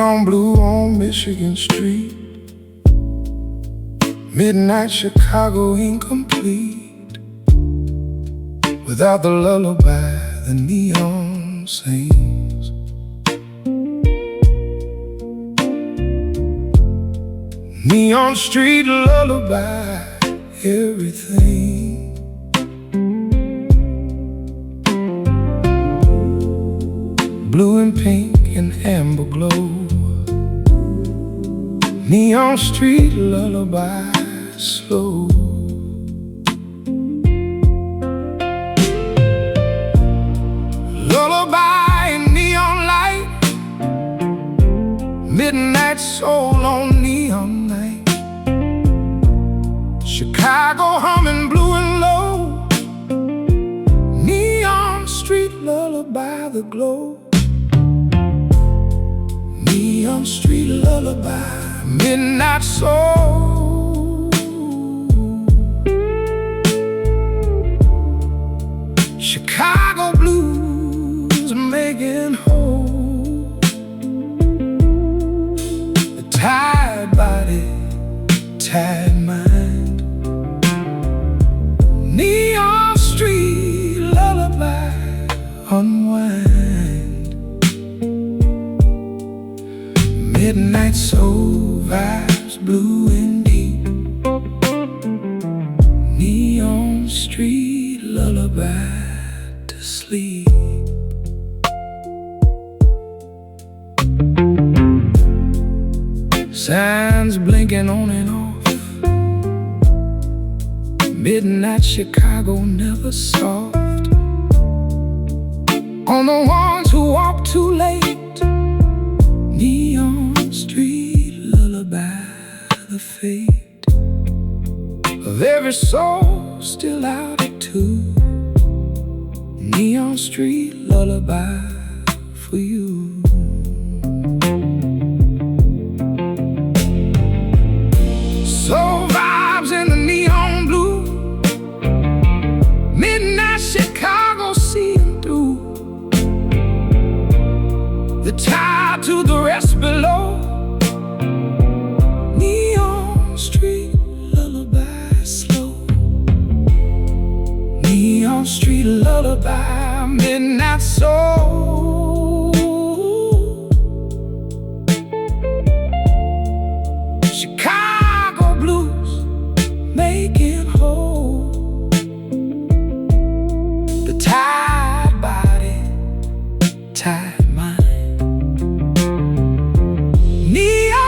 Neon blue on Michigan Street, midnight Chicago incomplete, without the lullaby the neon sings. Neon street lullaby, everything. Blue and pink and amber glow, neon street lullaby slow. Lullaby in neon light, midnight soul on neon night. Chicago humming blue and low, neon street lullaby the glow. Neon street lullaby, midnight soul. Chicago blues making whole. The tired body, tired mind. Neon street lullaby, unwind. Midnight soul vibes blue and deep. Neon street lullaby to sleep. Signs blinking on and off. Midnight Chicago never soft. On the ones who walk too late. Neon street lullaby, the fate of every soul still out at 2. Neon street lullaby for you. Soul vibes in the neon blue, midnight Chicago seeing through. The tide to the rest below. Neon street lullaby slow. Neon street lullaby, midnight soul. Chicago blues making whole. The tired body, tired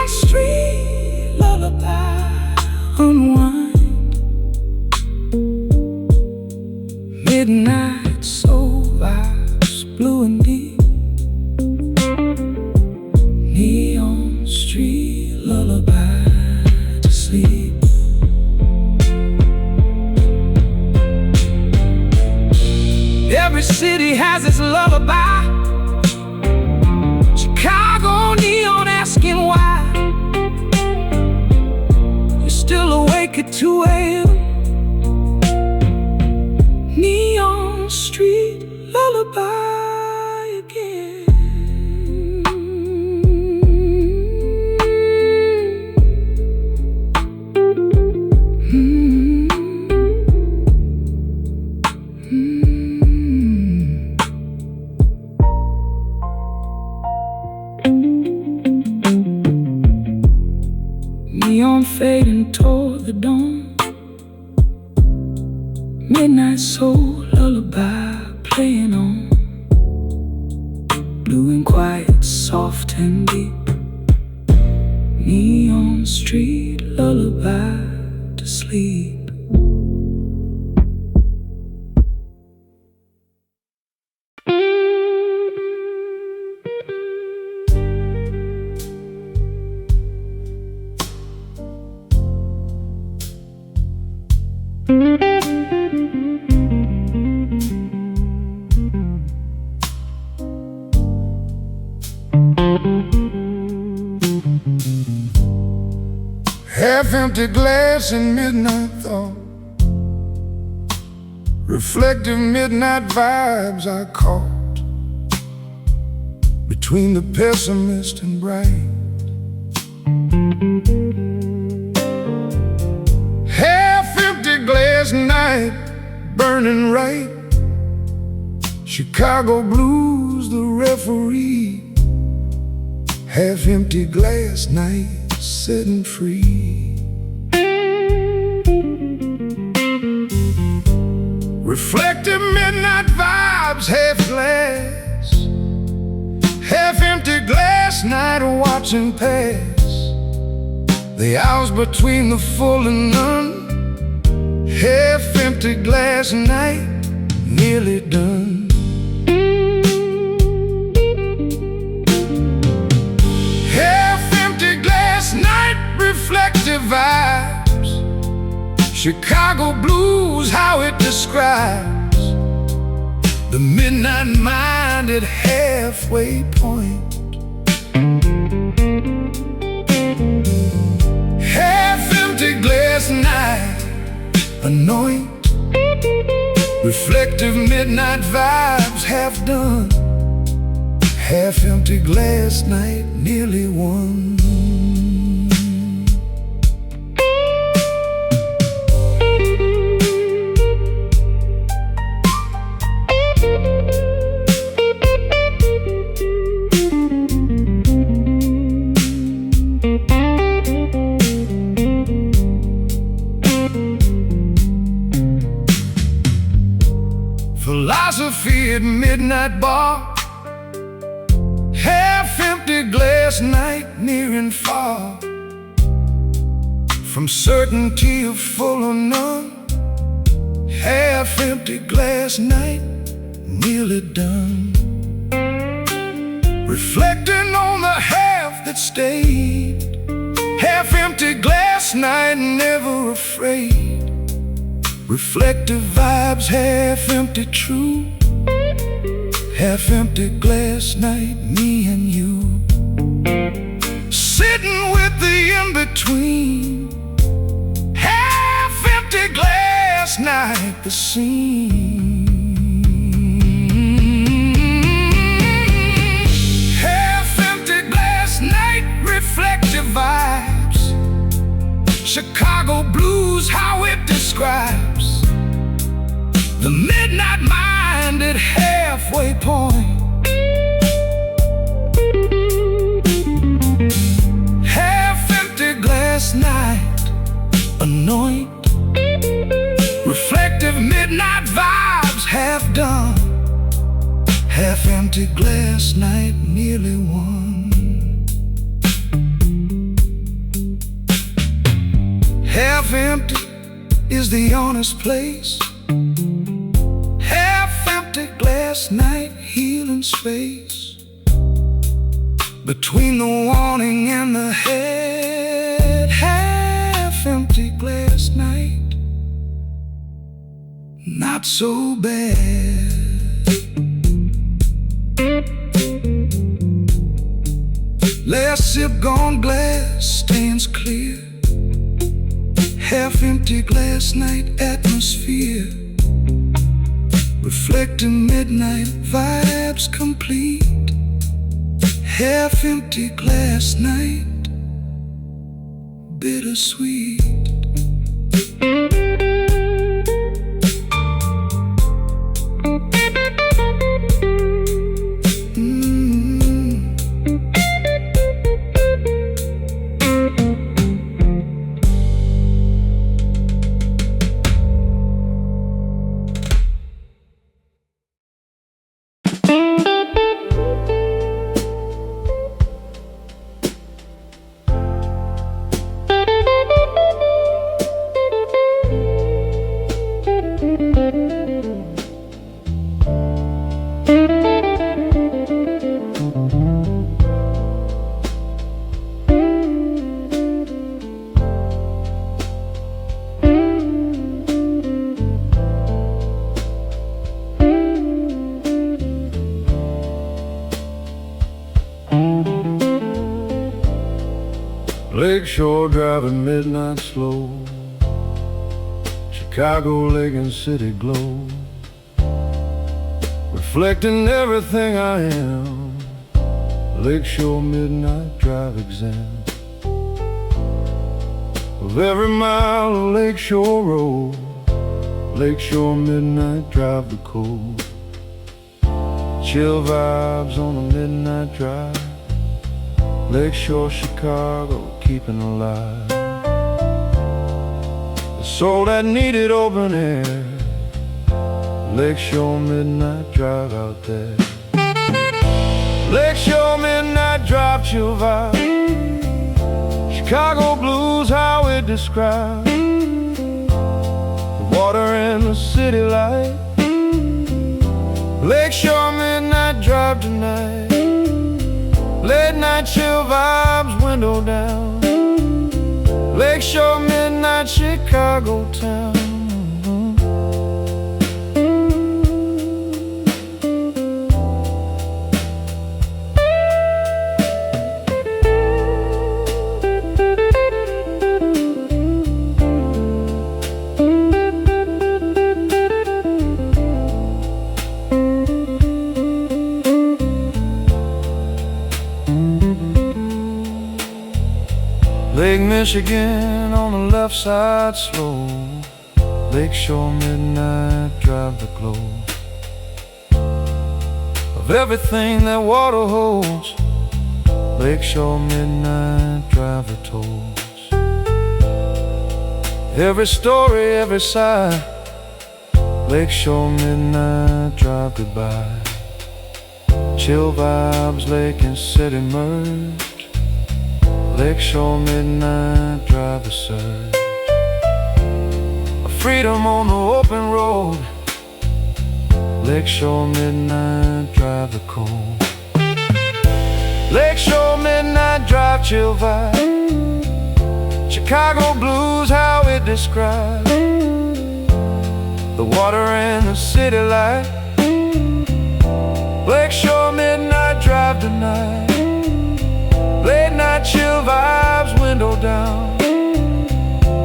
street lullaby, unwind. Midnight soul vibes blue and deep. Neon street lullaby to sleep. Every city has its lullaby. Chicago neon asking why. Still awake at 2 a.m. Neon street lullaby again. Neon fading toward the dawn. Midnight soul lullaby playing on. Blue and quiet, soft and deep. Neon street lullaby to sleep. Half-empty glass and midnight thought, reflective midnight vibes I caught between the pessimist and bright. Half-empty glass night, burning right. Chicago blues, the referee. Half-empty glass night, setting free. Reflective midnight vibes, half glass. Half-empty glass night, watching pass the hours between the full and none. Half-empty glass night, nearly done. Half-empty glass night, reflective vibes. Chicago blues, how it describes the midnight-minded halfway point. Half-empty glass night, anoint. Reflective midnight vibes, half done. Half-empty glass night, nearly won. Philosophy at midnight bar. Half-empty glass night, near and far. From certainty of full or none. Half-empty glass night, nearly done. Reflecting on the half that stayed. Half-empty glass night, never afraid. Reflective vibes, half-empty true. Half-empty glass night, me and you. Sitting with the in-between. Half-empty glass night, the scene. Half-empty glass night, reflective vibes. Chicago blues, how it describes the midnight-minded halfway point. Half-empty glass night, anoint. Reflective midnight vibes, half done. Half-empty glass night, nearly won. Half-empty is the honest place. Half-empty glass night, healing space. Between the wanting and the head. Half-empty glass night, not so bad. Last sip gone, glass stands clear. Half-empty glass night, atmosphere. Reflecting midnight vibes complete. Half-empty glass night, bittersweet. Lakeshore driving midnight slow. Chicago lake and city glow, reflecting everything I am. Lakeshore Midnight Drive exam. Of every mile of Lakeshore Road, Lakeshore Midnight Drive the code. Chill vibes on a midnight drive, Lakeshore, Chicago, keeping alive the soul that needed open air. Lakeshore Midnight Drive out there. Lakeshore Midnight Drive, chill vibe, Chicago blues, how it describes the water and the city light. Lakeshore Midnight Drive tonight, late night chill vibes, window down. Lakeshore Midnight, Chicago town. Lake Michigan on the left side slow, Lakeshore Midnight Drive the glow of everything that water holds. Lakeshore Midnight Drive the tolls. Every story, every side, Lakeshore Midnight Drive goodbye. Chill vibes, lake and city merge, Lakeshore Midnight Drive the surge. A freedom on the open road, Lakeshore Midnight Drive the cold. Lakeshore Midnight Drive, chill vibe, Chicago blues, how it describes the water and the city light. Lakeshore Midnight Drive tonight, late night chill vibes, window down.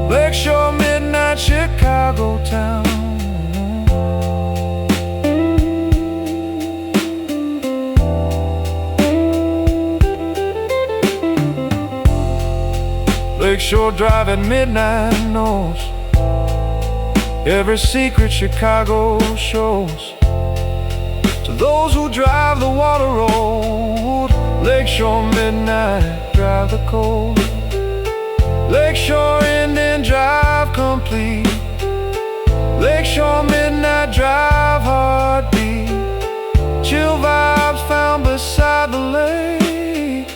Lakeshore Midnight, Chicago town. Lakeshore Drive at midnight knows every secret Chicago shows to those who drive the water road. Lakeshore Midnight Drive the cold. Lakeshore Indian Drive complete. Lakeshore Midnight Drive heartbeat. Chill vibes found beside the lake.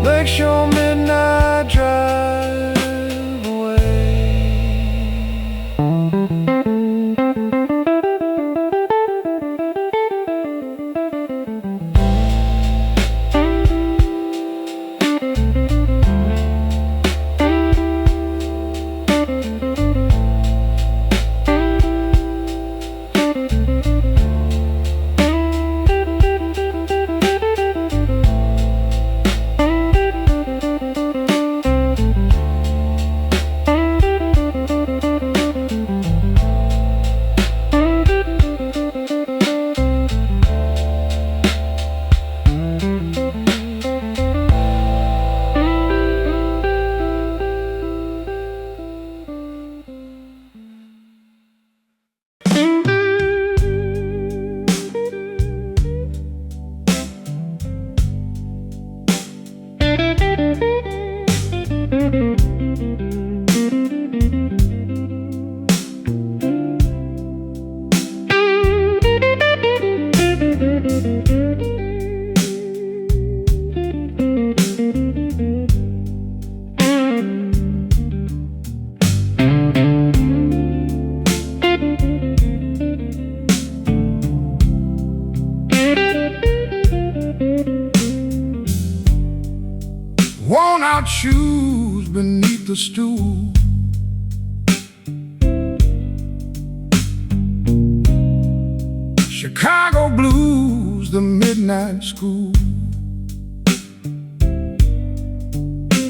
Lakeshore Midnight Drive away. Worn-out shoes beneath the stool, Chicago blues, the midnight school.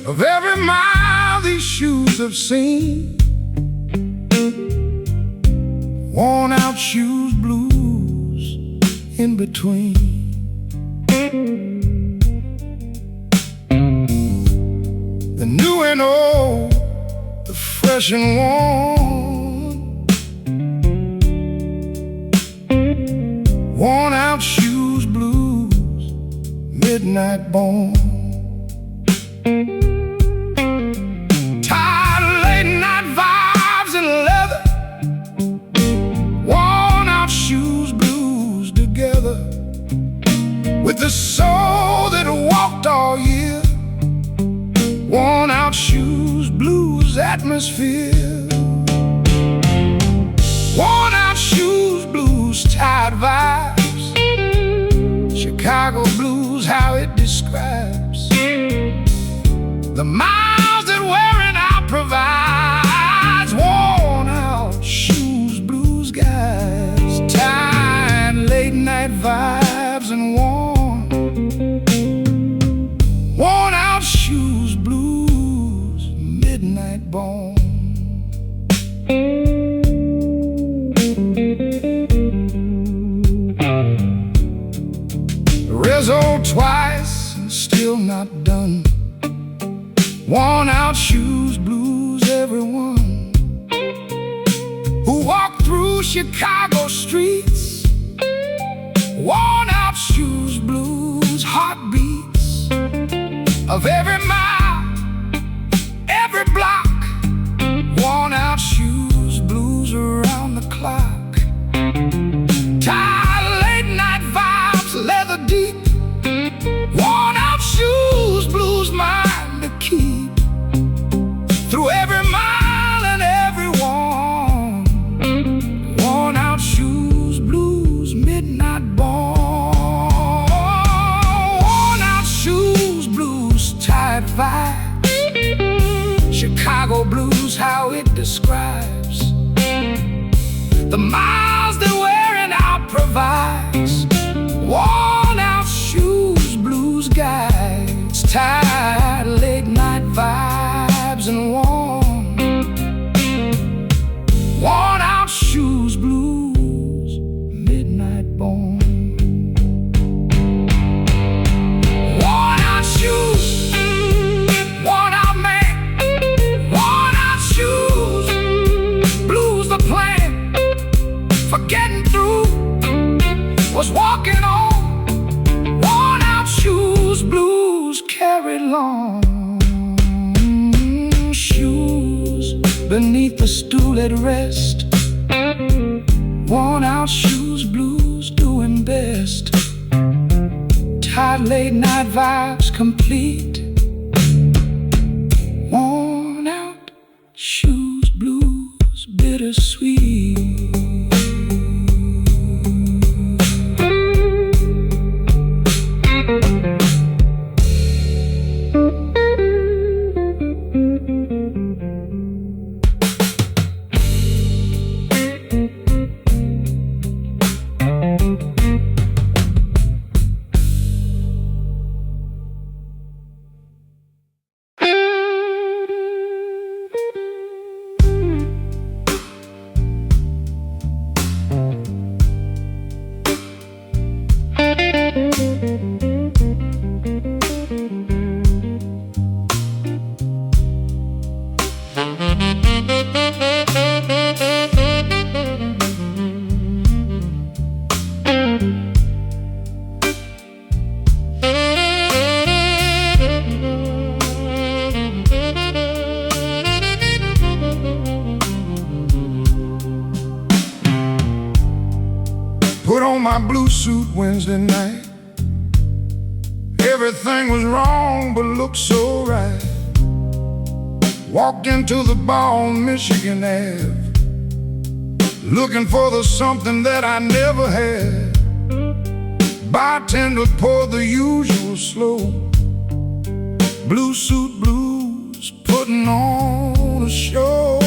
Of every mile these shoes have seen, worn-out shoes, blues in between. the new and old, the fresh and warm. Worn out shoes blues, midnight born. Tired late night vibes and leather, worn out shoes blues together with the soul that walked all year. Worn out shoes blues atmosphere. Worn out shoes blues tired vibes. Chicago blues, how it describes the miles that wearing out provides. Worn out shoes blues guys, tired late night vibes and worn out shoes blues, midnight born. Rizzo twice and still not done. Worn out shoes blues, everyone who walked through Chicago streets. Worn out shoes blues, heartbeats of every mile, every block. Worn out shoes blues around the clock. Tired late night vibes, leather deep. Worn out shoes blues, mine to keep through every mile and every one. Worn out shoes blues, midnight born. Worn out shoes blues, tired vibes. Chicago blues, how it describes the miles that wearing out provides. Worn out shoes blues guides, tired late night vibes and worn out shoes blues, midnight born. Worn out shoes, worn out man, worn out shoes blues. The plan for getting through was walking on. Worn out shoes blues carried long. Shoes beneath the stool at rest. Worn out shoes blues doing best. Tired late night vibes complete. Worn out shoes blues, bittersweet. Put on my blue suit Wednesday night. Everything was wrong but looked so right. Walked into the bar on Michigan Ave, looking for the something that I never had. Bartender poured the usual slow. Blue suit blues, putting on a show.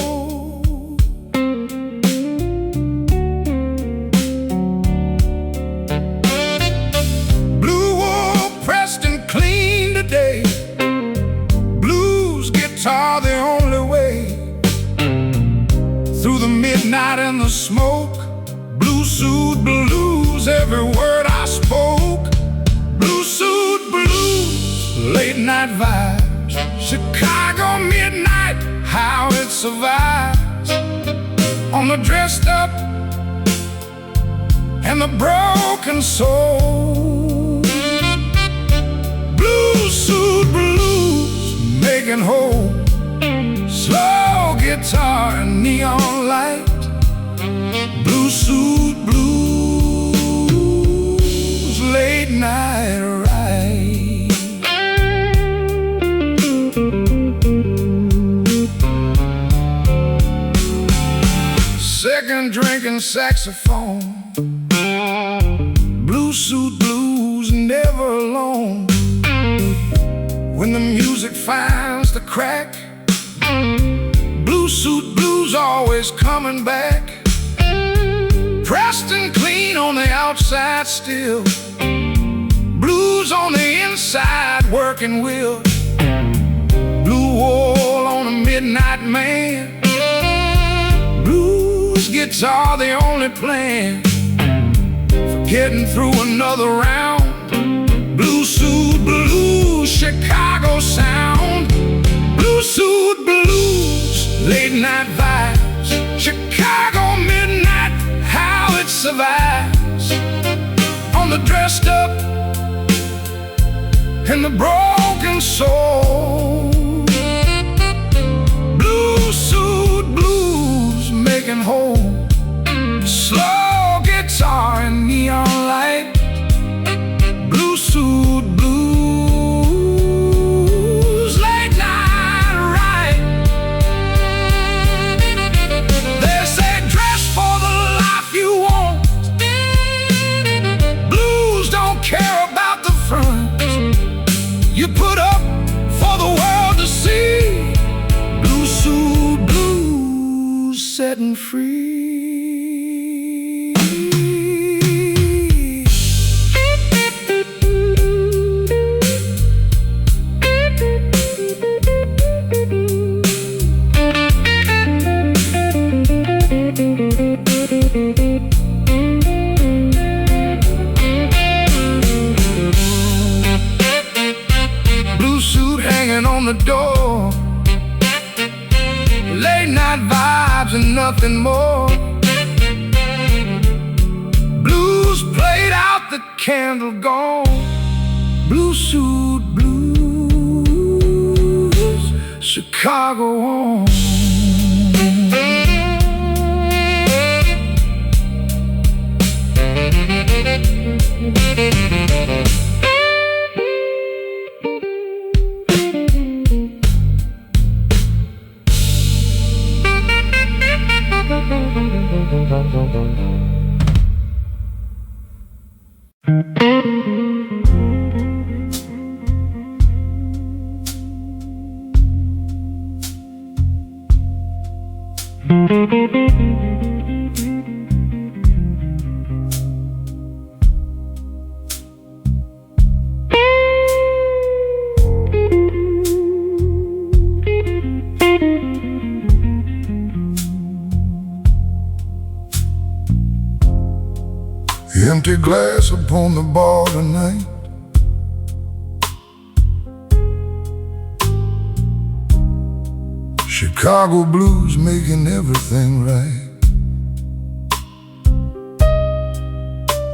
Guitar the only way through the midnight and the smoke. Blue suit blues, every word I spoke. Blue suit blues, late night vibes. Chicago midnight, how it survives on the dressed up and the broken soul. Blue suit blues making whole, slow guitar and neon light. Blue suit blues, late night ride. Second drinking saxophone, blue suit blues, never alone. When the music finds the crack, blue suit blues always coming back. Pressed and clean on the outside still, blues on the inside working will. Blue wool on a midnight man, blues guitar the only plan for getting through another round. Blue suit blues, Chicago sound. Blue suit blues, late night vibes. Chicago midnight, how it survives on the dressed up and the broken soul. Blue suit blues making whole, slow guitar and neon light. Blue suit blues, late night ride. They say dress for the life you want. Blues don't care about the front you put up for the world to see. Blue suit blues setting free. Blue suit hanging on the door, late night vibes and nothing more. Blues played out, the candle gone. Blue suit blues, Chicago on. Empty glass upon the bar tonight. Chicago blues making everything right.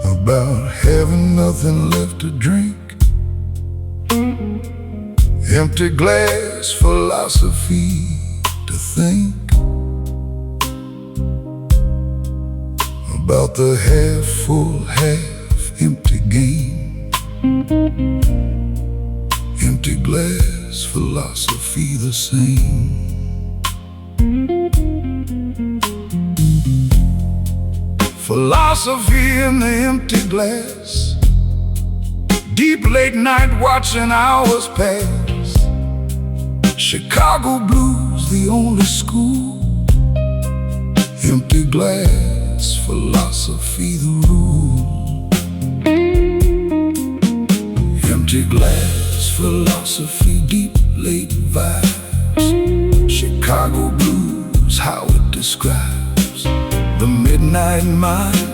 About having nothing left to drink. Empty glass philosophy to think about the half full, half empty game. Empty glass philosophy the same. Philosophy in the empty glass. Deep late night watching hours pass. Chicago blues the only school. Empty glass philosophy the rule. Empty glass philosophy, deep late vibes. Chicago blues, how it describes the midnight mind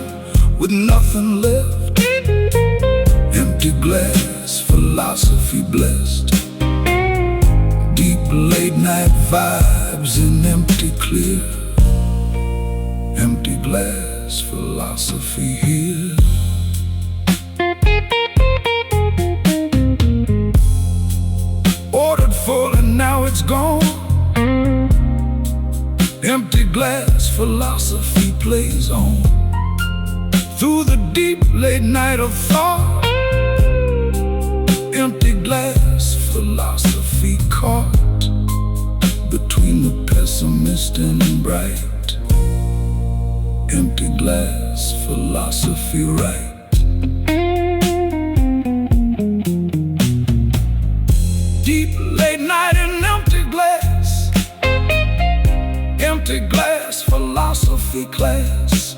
with nothing left. Empty glass philosophy blessed late night vibes in empty clear, empty glass philosophy here. Ordered full and now it's gone. Empty glass philosophy plays on through the deep late night of thought. Empty glass philosophy caught between the pessimist and bright. Empty glass philosophy right. Deep late night in empty glass, empty glass philosophy class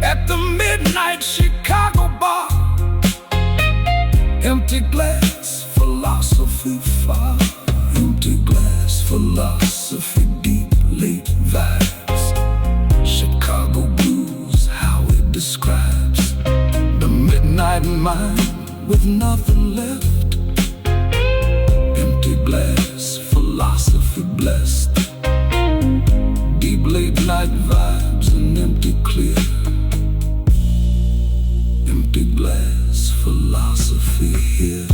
at the midnight Chicago bar. Empty glass philosophy far, empty glass philosophy deep late vibes. Chicago blues, how it describes the midnight mind with nothing left. Empty glass philosophy blessed. Deep late night vibes and empty clear. Empty glass philosophy here.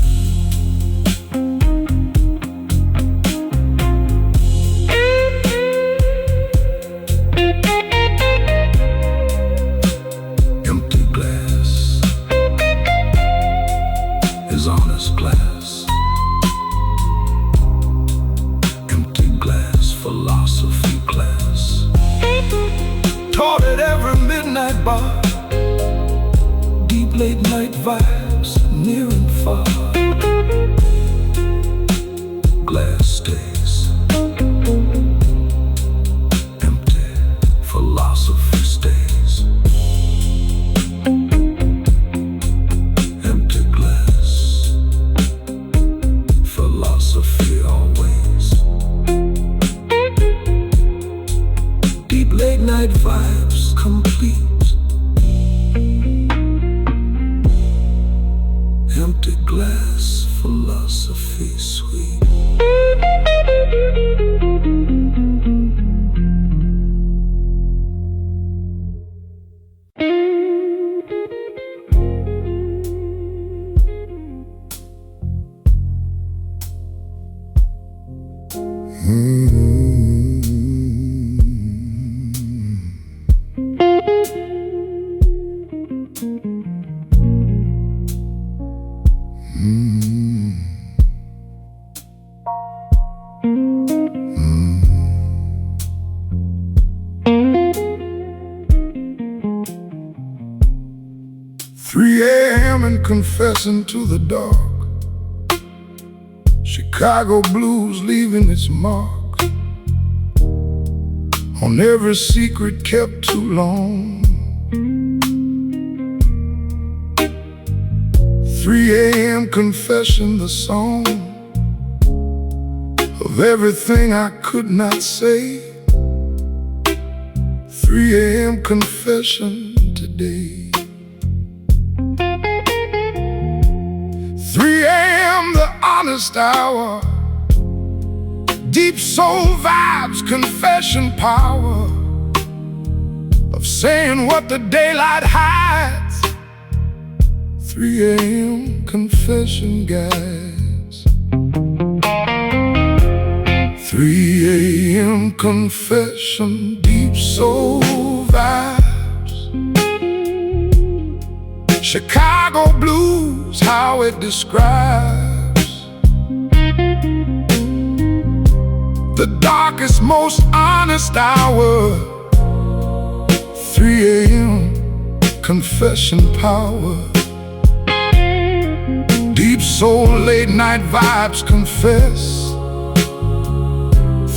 Empty glass is honest glass. Empty glass philosophy class taught at every midnight bar. Deep late night vibes, near and far. Glass stays empty, philosophy stays. Empty glass, philosophy always. Deep late night vibes complete. Empty glass philosophy sweet. And confessing to the dark. Chicago blues leaving its mark on every secret kept too long. 3 a.m. confession, the song of everything I could not say. 3 a.m. confession today. 3 a.m. the honest hour. Deep soul vibes, confession power of saying what the daylight hides. 3 a.m. confession, guys. 3 a.m. confession, deep soul vibes. Chicago blues, how it describes the darkest, most honest hour. 3 a.m. confession power. Deep soul, late night vibes confess.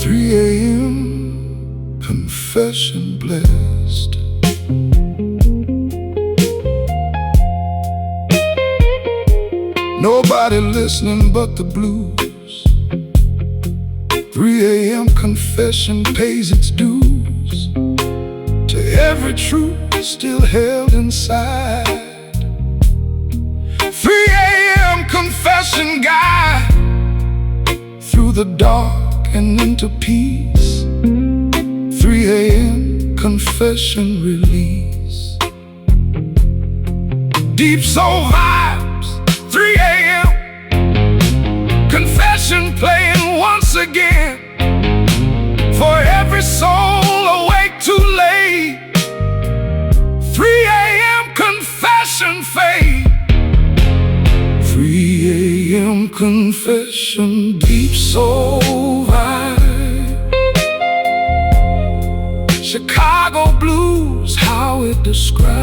3 a.m. confession blessed. Nobody listening but the blues. 3 a.m. confession pays its dues to every truth still held inside. 3 a.m. confession guide through through the dark and into peace. 3 a.m. confession release. Deep soul vibes, 3 a.m. confession playing once again. For every soul awake too late, 3 a.m. confession fade. 3 a.m. confession, deep soul vibe. Chicago blues, how it describes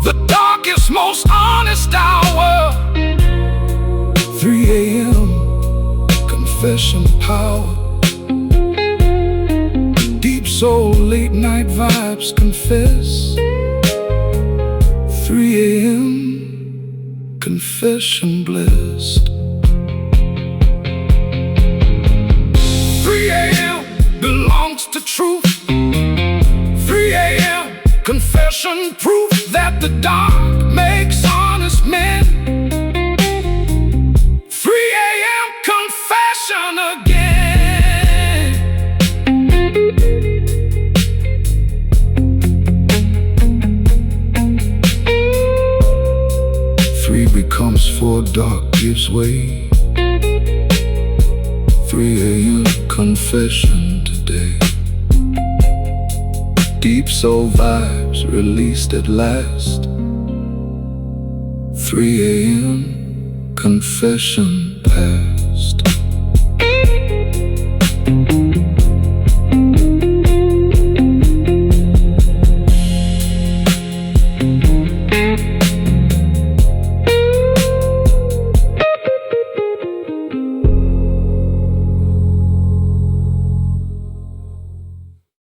the darkest, most honest hour. 3 a.m. confession power. Deep soul, late night vibes, confess. 3 a.m. confession blessed. 3 a.m. belongs to truth. 3 a.m. confession, proof that the dark makes honest men. 3 a.m. confession again. 3 becomes 4, dark gives way. 3 a.m. confession today. Deep soul vibes released at last. 3 a.m. confession past.